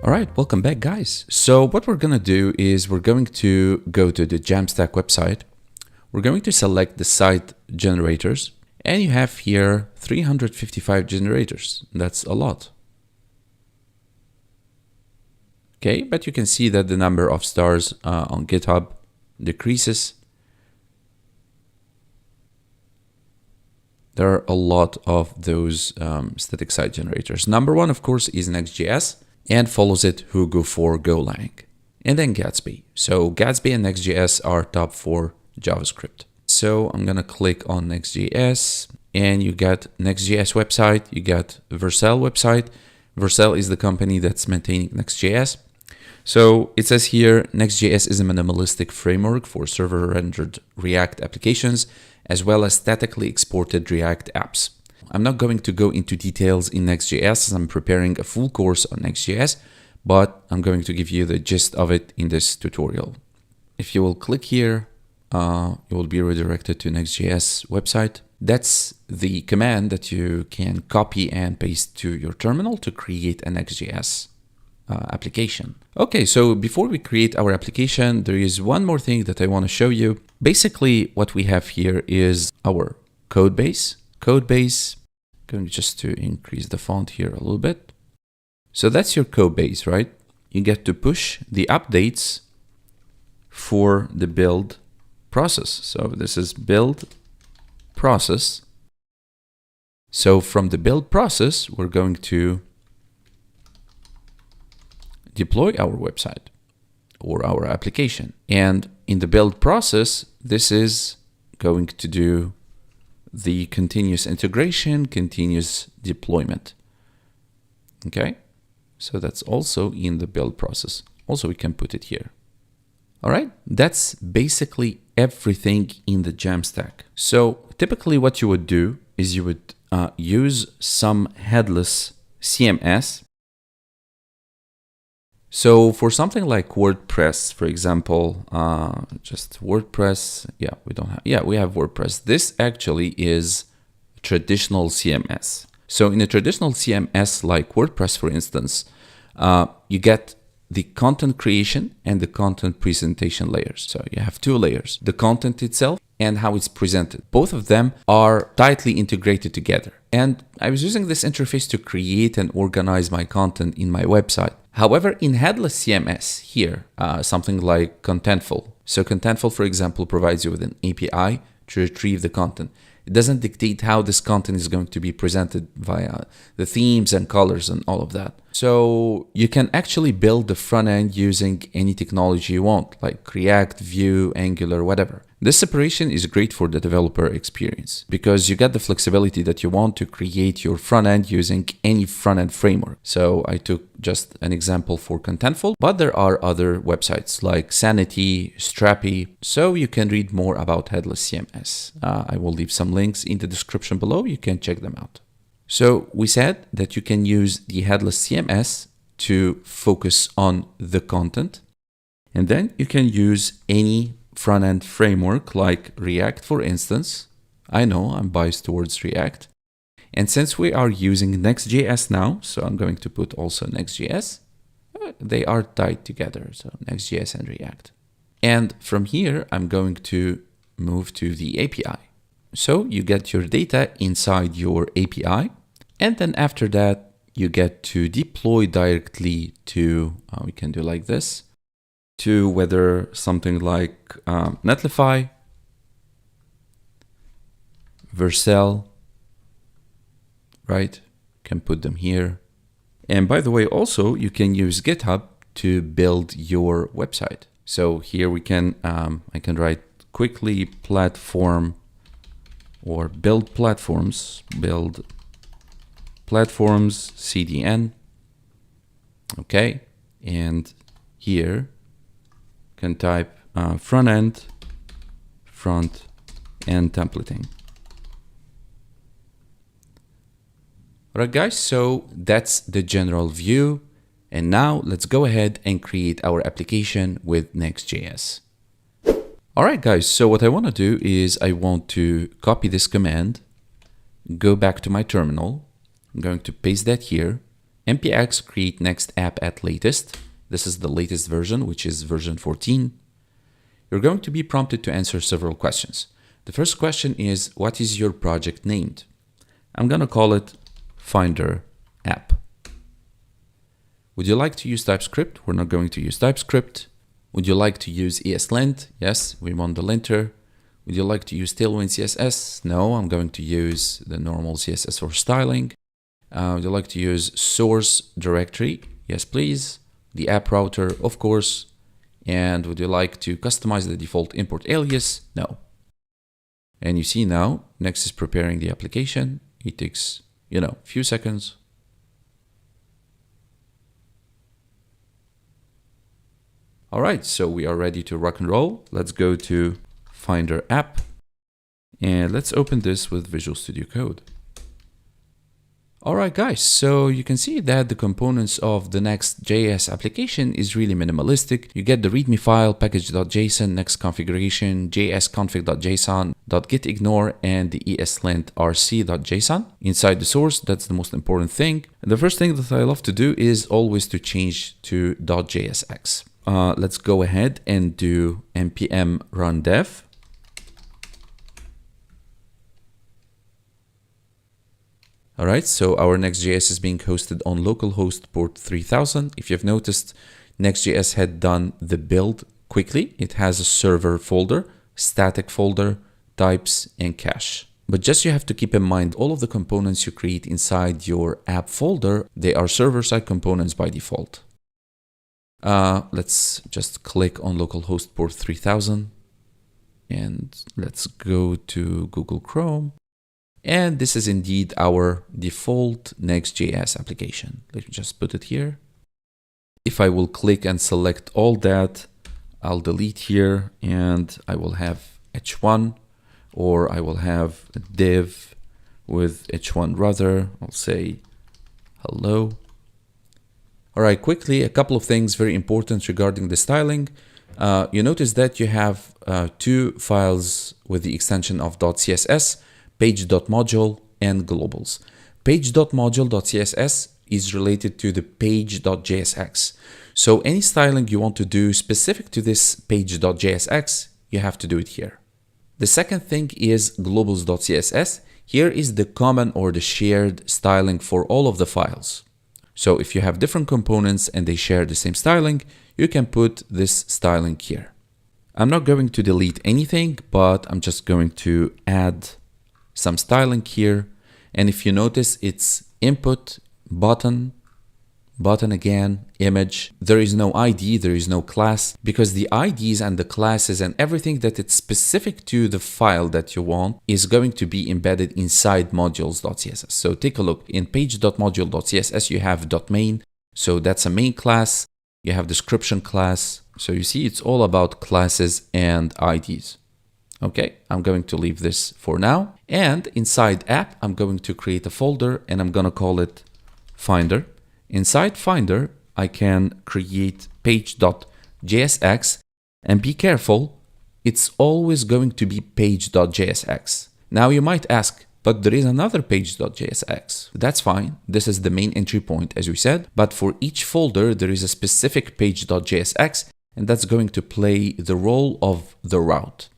All right, welcome back, guys. So what we're going to do is we're going to go to the JamStack website. We're going to select the site generators, and you have here 355 generators. That's a lot. Okay, but you can see that the number of stars on GitHub decreases. There are a lot of those static site generators. Number one, of course, is Next.js, and follows it Hugo for Golang, and then Gatsby. So Gatsby and Next.js are top for JavaScript. So I'm gonna click on Next.js, and you get Next.js website, you get Vercel website. Vercel is the company that's maintaining Next.js. So it says here, Next.js is a minimalistic framework for server-rendered React applications, as well as statically exported React apps. I'm not going to go into details in Next.js as I'm preparing a full course on Next.js, but I'm going to give you the gist of it in this tutorial. If you will click here, you will be redirected to Next.js website. That's the command that you can copy and paste to your terminal to create a Next.js application. Okay, so before we create our application, there is one more thing that I want to show you. Basically, what we have here is our code base. Going just to increase the font here a little bit. So that's your code base, right? You get to push the updates for the build process. So this is build process. So from the build process, we're going to deploy our website or our application. And in the build process, this is going to do the continuous integration, continuous deployment. Okay, so that's also in the build process. Also, we can put it here. All right, that's basically everything in the JamStack. So typically what you would do is you would use some headless CMS. So for something like WordPress, for example, just WordPress, we have WordPress. This actually is traditional CMS. So in a traditional CMS like WordPress, for instance, you get the content creation and the content presentation layers. So you have two layers, the content itself and how it's presented. Both of them are tightly integrated together. And I was using this interface to create and organize my content in my website. However, in Headless CMS here, something like Contentful. So Contentful, for example, provides you with an API to retrieve the content. It doesn't dictate how this content is going to be presented via the themes and colors and all of that. So you can actually build the front end using any technology you want, like React, Vue, Angular, whatever. This separation is great for the developer experience because you get the flexibility that you want to create your front end using any front end framework. So I took just an example for Contentful, but there are other websites like Sanity, Strappy, so you can read more about Headless CMS. I will leave some links in the description below. You can check them out. So we said that you can use the Headless CMS to focus on the content, and then you can use any front-end framework like React, for instance. I know I'm biased towards React. And since we are using Next.js now, so I'm going to put also Next.js, they are tied together, so Next.js and React. And from here, I'm going to move to the API. So you get your data inside your API, and then after that, you get to deploy directly to, we can do like this, to whether something like Netlify, Vercel, right? Can put them here. And by the way, also you can use GitHub to build your website. So here we can, I can write quickly platform or build platforms CDN. Okay, and here can type front end templating. All right, guys, so that's the general view. And now let's go ahead and create our application with Next.js. All right, guys, so what I want to do is I want to copy this command, go back to my terminal. I'm going to paste that here npx create next app at latest. This is the latest version, which is version 14. You're going to be prompted to answer several questions. The first question is, what is your project named? I'm going to call it Finder app. Would you like to use TypeScript? We're not going to use TypeScript. Would you like to use ESLint? Yes, we want the linter. Would you like to use Tailwind CSS? No, I'm going to use the normal CSS for styling. Would you like to use source directory? Yes, please. The app router, of course. And would you like to customize the default import alias? No. And you see now, Next is preparing the application. It takes, a few seconds. All right, so we are ready to rock and roll. Let's go to Finder app and let's open this with Visual Studio Code. All right, guys, so you can see that the components of the Next.js application is really minimalistic. You get the README file, package.json, Next configuration, jsconfig.json, .gitignore, and the ESLint rc.json. Inside the source, that's the most important thing. And the first thing that I love to do is always to change to .jsx. Let's go ahead and do npm run dev. All right, so our Next.js is being hosted on localhost port 3000. If you've noticed, Next.js had done the build quickly. It has a server folder, static folder, types, and cache. But just you have to keep in mind, all of the components you create inside your app folder, they are server-side components by default. Let's just click on localhost port 3000 and let's go to Google Chrome. And this is indeed our default Next.js application. Let me just put it here. If I will click and select all that, I'll delete here and I will have h1, or I will have a div with h1 rather. I'll say hello. All right, quickly, a couple of things very important regarding the styling. You notice that you have two files with the extension of .css, page.module and globals. Page.module.css is related to the page.jsx. So any styling you want to do specific to this page.jsx, you have to do it here. The second thing is globals.css. Here is the common or the shared styling for all of the files. So if you have different components and they share the same styling, you can put this styling here. I'm not going to delete anything, but I'm just going to add some styling here. And if you notice, it's input, button, button again, image. There is no ID, there is no class, because the IDs and the classes and everything that it's specific to the file that you want is going to be embedded inside modules.css. So take a look. In page.module.css, you have .main. So that's a main class. You have description class. So you see, it's all about classes and IDs. Okay, I'm going to leave this for now. And inside app, I'm going to create a folder and I'm going to call it Finder. Inside Finder, I can create page.jsx, and be careful, it's always going to be page.jsx. Now you might ask, but there is another page.jsx. That's fine. This is the main entry point, as we said, but for each folder, there is a specific page.jsx, and that's going to play the role of the route.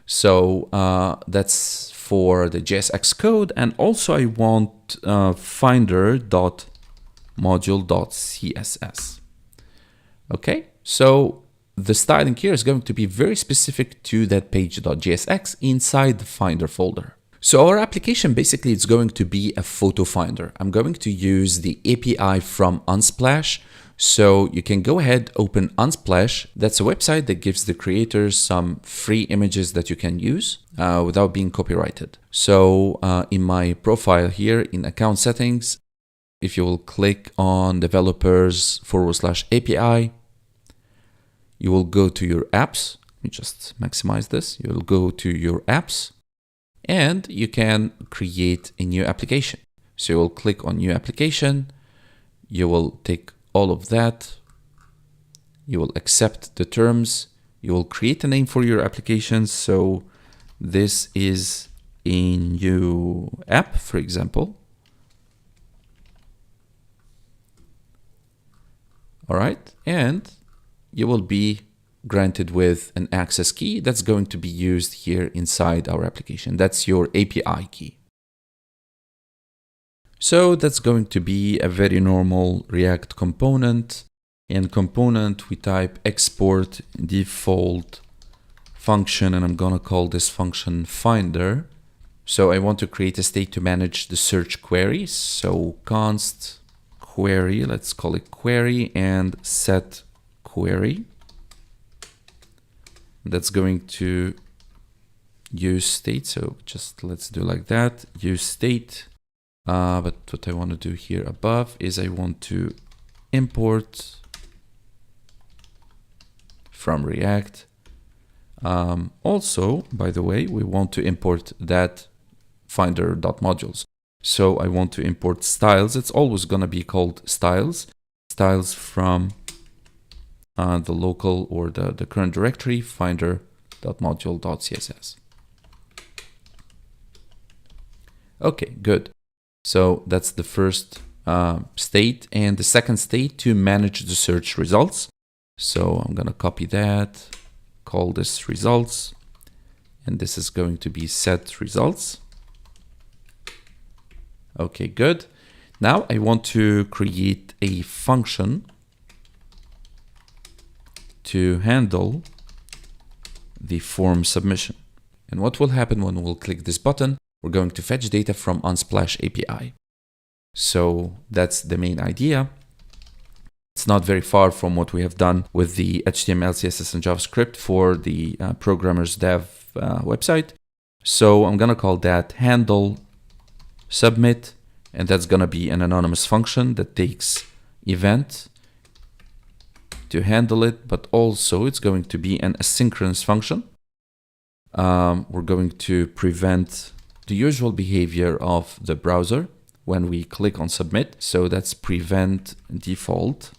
So that's for the JSX code. And also I want finder.module.css. Okay, so the styling here is going to be very specific to that page.jsx inside the Finder folder. So our application basically is going to be a photo finder. I'm going to use the API from Unsplash. So you can go ahead, open Unsplash. That's a website that gives the creators some free images that you can use without being copyrighted. So in my profile here in account settings, if you will click on developers/API, you will go to your apps. Let me just maximize this. You will go to your apps and you can create a new application. So you will click on new application. You will take all of that. You will accept the terms. You will create a name for your application. So this is a new app, for example. All right. And you will be granted with an access key that's going to be used here inside our application. That's your API key. So that's going to be a very normal React component. In component, we type export default function, and I'm going to call this function finder. So I want to create a state to manage the search query. So const query, let's call it query, and set query. That's going to use state. So just let's do like that, use state. But what I want to do here above is I want to import from React. Also, by the way, we want to import that finder.modules. So I want to import styles. It's always going to be called styles. Styles from the local or the current directory, finder.module.css. Okay, good. So that's the first state, and the second state to manage the search results. So I'm going to copy that, call this results, and this is going to be set results. Okay, good. Now I want to create a function to handle the form submission. And what will happen when we'll click this button? We're going to fetch data from Unsplash API. So that's the main idea. It's not very far from what we have done with the HTML, CSS, and JavaScript for the programmer's dev website. So I'm going to call that handle submit, and that's going to be an anonymous function that takes event to handle it, but also it's going to be an asynchronous function. We're going to prevent the usual behavior of the browser when we click on submit. So that's prevent default.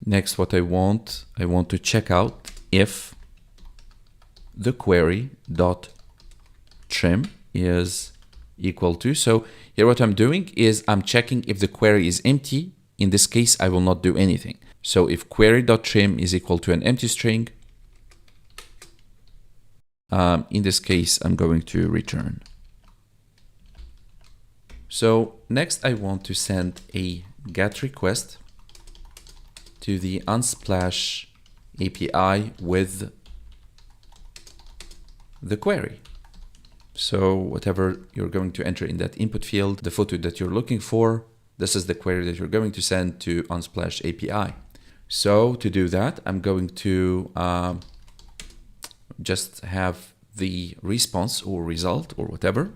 Next, what I want to check out if the query dot trim is equal to. So here what I'm doing is I'm checking if the query is empty. In this case, I will not do anything. So if query.trim is equal to an empty string, in this case, I'm going to return. So next I want to send a GET request to the Unsplash API with the query. So whatever you're going to enter in that input field, the photo that you're looking for, this is the query that you're going to send to Unsplash API. So to do that, I'm going to just have the response or result or whatever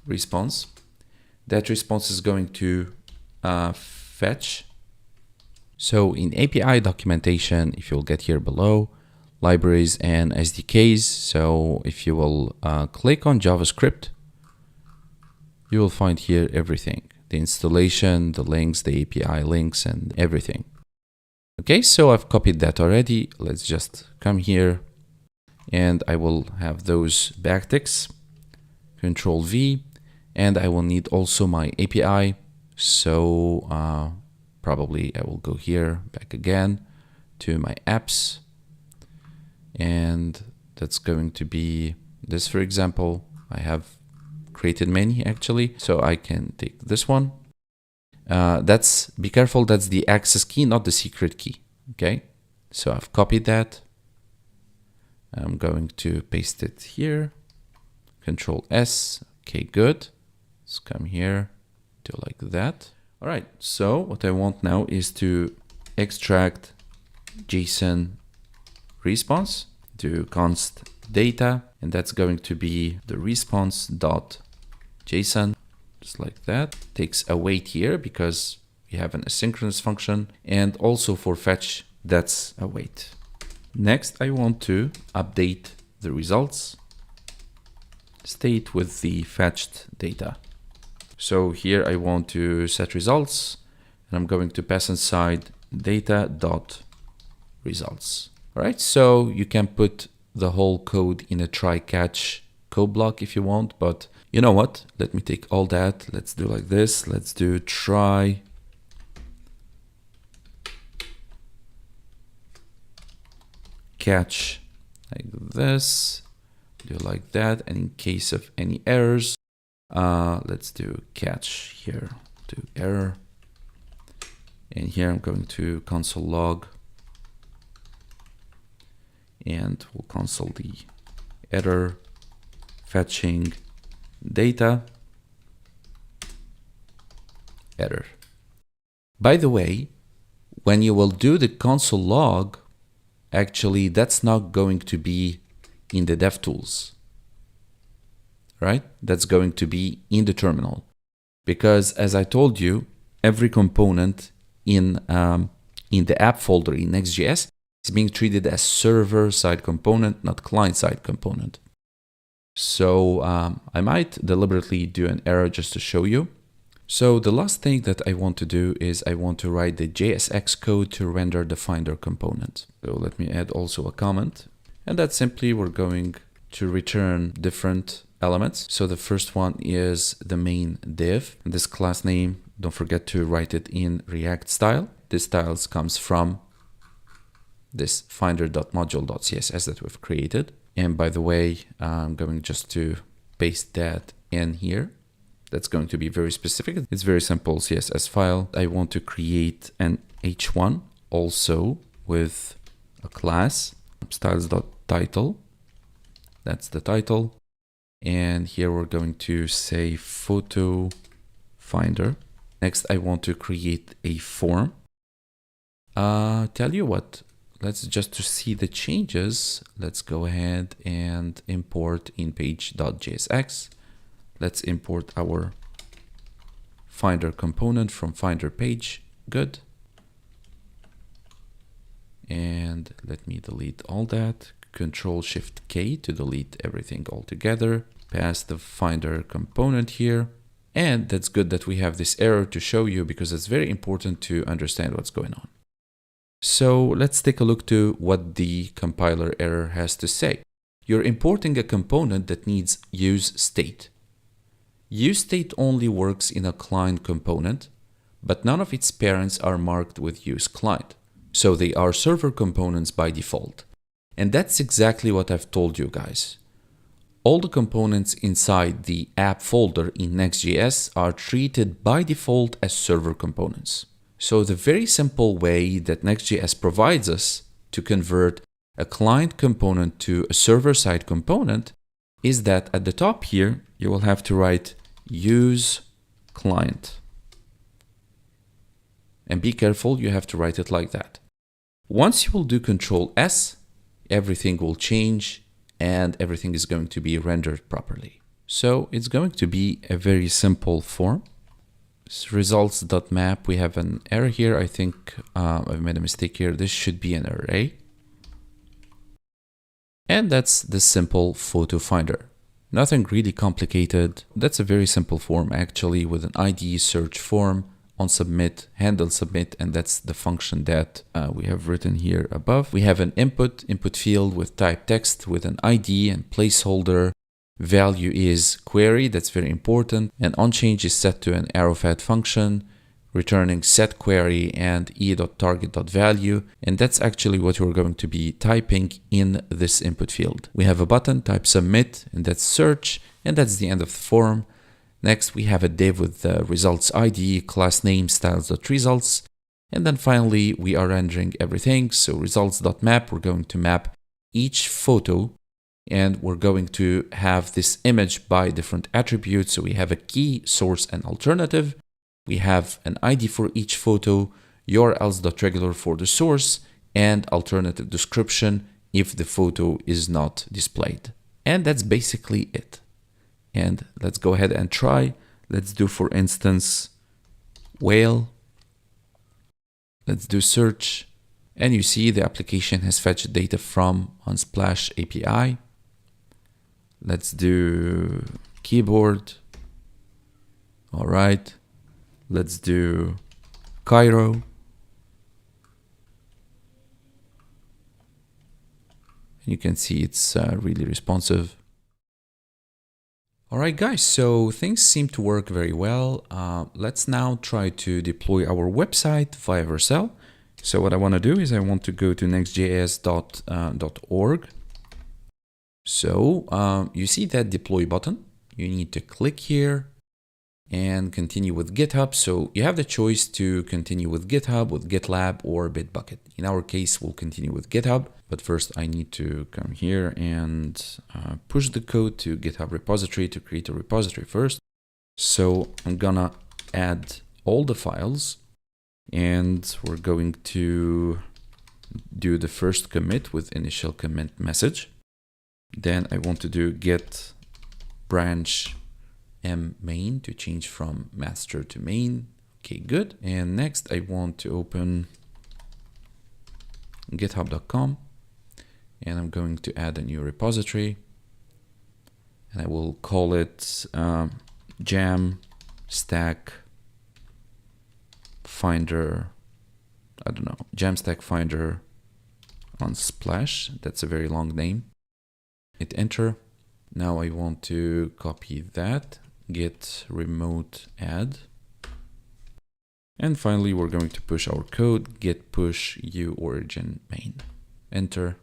response. That response is going to fetch. So in API documentation, if you'll get here below, libraries and SDKs. So if you will click on JavaScript, you will find here everything, the installation, the links, the API links, and everything. Okay, so I've copied that already. Let's just come here and I will have those backticks, Control V, and I will need also my API. So probably I will go here back again to my apps, and that's going to be this, for example. I have created many actually, so I can take this one. Be careful, that's the access key, not the secret key. Okay, so I've copied that. I'm going to paste it here, Control S. Okay, good. Let's come here, do like that. All right, so what I want now is to extract JSON response, do const data, and that's going to be the response.json, just like that. Takes await here because we have an asynchronous function, and also for fetch, that's await. Next, I want to update the results state with the fetched data. So here I want to set results, and I'm going to pass inside data.results. All right, so you can put the whole code in a try-catch code block if you want, but You know what? Let me take all that. Let's do like this. Let's do try catch like this. Do like that. And in case of any errors, let's do catch here. Do error. And here I'm going to console log. And we'll console the error fetching data error. By the way, when you will do the console log, actually that's not going to be in the DevTools, right? That's going to be in the terminal, because as I told you, every component in the app folder in Next.js is being treated as server-side component, not client-side component. So I might deliberately do an error just to show you. So the last thing that I want to do is I want to write the JSX code to render the Finder component. So let me add also a comment. And that's simply we're going to return different elements. So the first one is the main div. And this class name, don't forget to write it in React style. This style comes from this finder.module.css that we've created. And by the way, I'm going just to paste that in here. That's going to be very specific. It's very simple CSS file. I want to create an h1 also with a class styles.title. That's the title. And here we're going to say photo finder. Next, I want to create a form. Tell you what, let's just to see the changes. Let's go ahead and import in page.jsx. Let's import our Finder component from Finder page. Good. And let me delete all that. Control-Shift-K to delete everything altogether. Pass the Finder component here. And that's good that we have this error to show you, because it's very important to understand what's going on. So let's take a look to what the compiler error has to say. You're importing a component that needs useState. useState only works in a client component, but none of its parents are marked with useClient. So they are server components by default. And that's exactly what I've told you guys. All the components inside the app folder in Next.js are treated by default as server components. So the very simple way that Next.js provides us to convert a client component to a server-side component is that at the top here, you will have to write use client. And be careful, you have to write it like that. Once you will do Control S, everything will change and everything is going to be rendered properly. So it's going to be a very simple form. Results.map, we have an error here. I think I've made a mistake here. This should be an array. And that's the simple photo finder. Nothing really complicated. That's a very simple form actually, with an ID search form on submit, handle submit, and that's the function that we have written here above. We have an input field with type text with an ID and placeholder. Value is query, that's very important. And onChange is set to an arrowfed function, returning set query and e.target.value. And that's actually what we're going to be typing in this input field. We have a button, type submit, and that's search, and that's the end of the form. Next, we have a div with the results ID, class name, styles.results. And then finally, we are rendering everything. So results.map, we're going to map each photo, and we're going to have this image by different attributes. So we have a key, source, and alternative. We have an ID for each photo, urls.regular for the source, and alternative description if the photo is not displayed. And that's basically it. And let's go ahead and try. Let's do, for instance, whale. Let's do search. And you see the application has fetched data from Unsplash API. Let's do keyboard. All right. Let's do Cairo. And you can see it's really responsive. All right, guys, so things seem to work very well. Let's now try to deploy our website via Vercel. So what I want to do is I want to go to Next.js.org. So you see that deploy button. You need to click here and continue with GitHub. So you have the choice to continue with GitHub, with GitLab, or Bitbucket. In our case, we'll continue with GitHub. But first I need to come here and push the code to GitHub repository to create a repository first. So I'm gonna add all the files and we're going to do the first commit with initial commit message. Then I want to do git branch main to change from master to main. Okay, good. And next I want to open github.com and I'm going to add a new repository and I will call it JamStack Finder, I don't know, JamStack Finder Unsplash. That's a very long name. Hit enter. Now I want to copy that, git remote add. And finally, we're going to push our code, git push u origin main. Enter.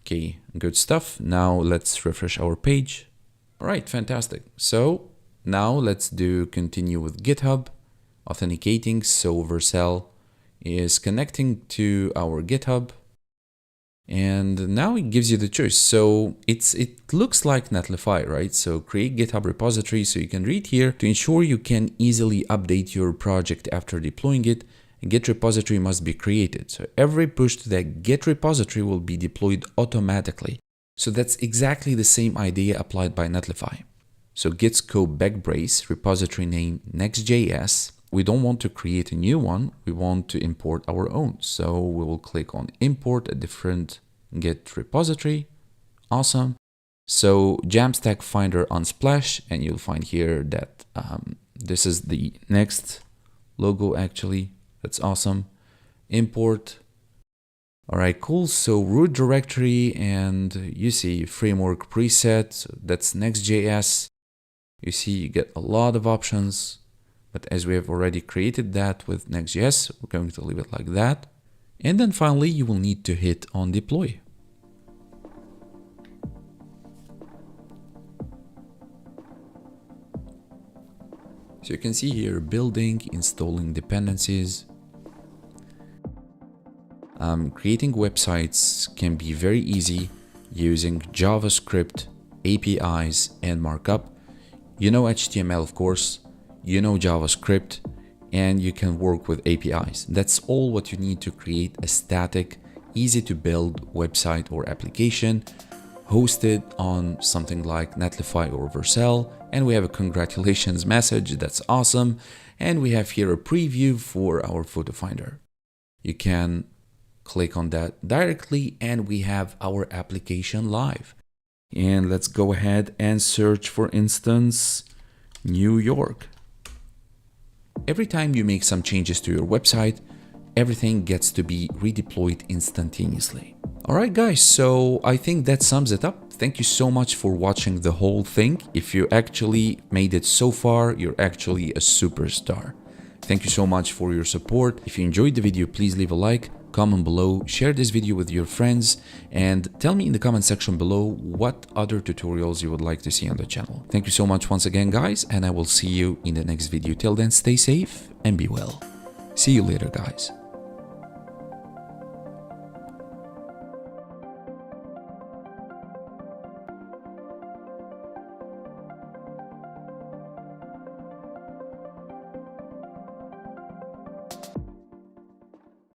Okay, good stuff. Now let's refresh our page. All right, fantastic. So now let's do continue with GitHub authenticating. So Vercel is connecting to our GitHub. And now it gives you the choice. So it looks like Netlify, right? So create GitHub repository. So you can read here to ensure you can easily update your project after deploying it. A Git repository must be created. So every push to that Git repository will be deployed automatically. So that's exactly the same idea applied by Netlify. So git scope backbrace repository name Next.js. We don't want to create a new one. We want to import our own. So we will click on import a different Git repository. Awesome. So JamStack Finder Unsplash, and you'll find here that this is the Next logo actually. That's awesome. Import. All right, cool. So root directory and you see framework preset. So that's Next.js. You see you get a lot of options. But as we have already created that with Next.js, we're going to leave it like that. And then finally, you will need to hit on deploy. So you can see here, building, installing dependencies. Creating websites can be very easy using JavaScript, APIs, and markup. You know HTML, of course. You know JavaScript, and you can work with APIs. That's all what you need to create a static, easy to build website or application hosted on something like Netlify or Vercel. And we have a congratulations message. That's awesome. And we have here a preview for our photo finder. You can click on that directly and we have our application live. And let's go ahead and search, for instance, New York. Every time you make some changes to your website, everything gets to be redeployed instantaneously. All right, guys, so I think that sums it up. Thank you so much for watching the whole thing. If you actually made it so far, you're actually a superstar. Thank you so much for your support. If you enjoyed the video, please leave a like, comment below, share this video with your friends, and tell me in the comment section below what other tutorials you would like to see on the channel. Thank you so much once again, guys, and I will see you in the next video. Till then, stay safe and be well. See you later, guys.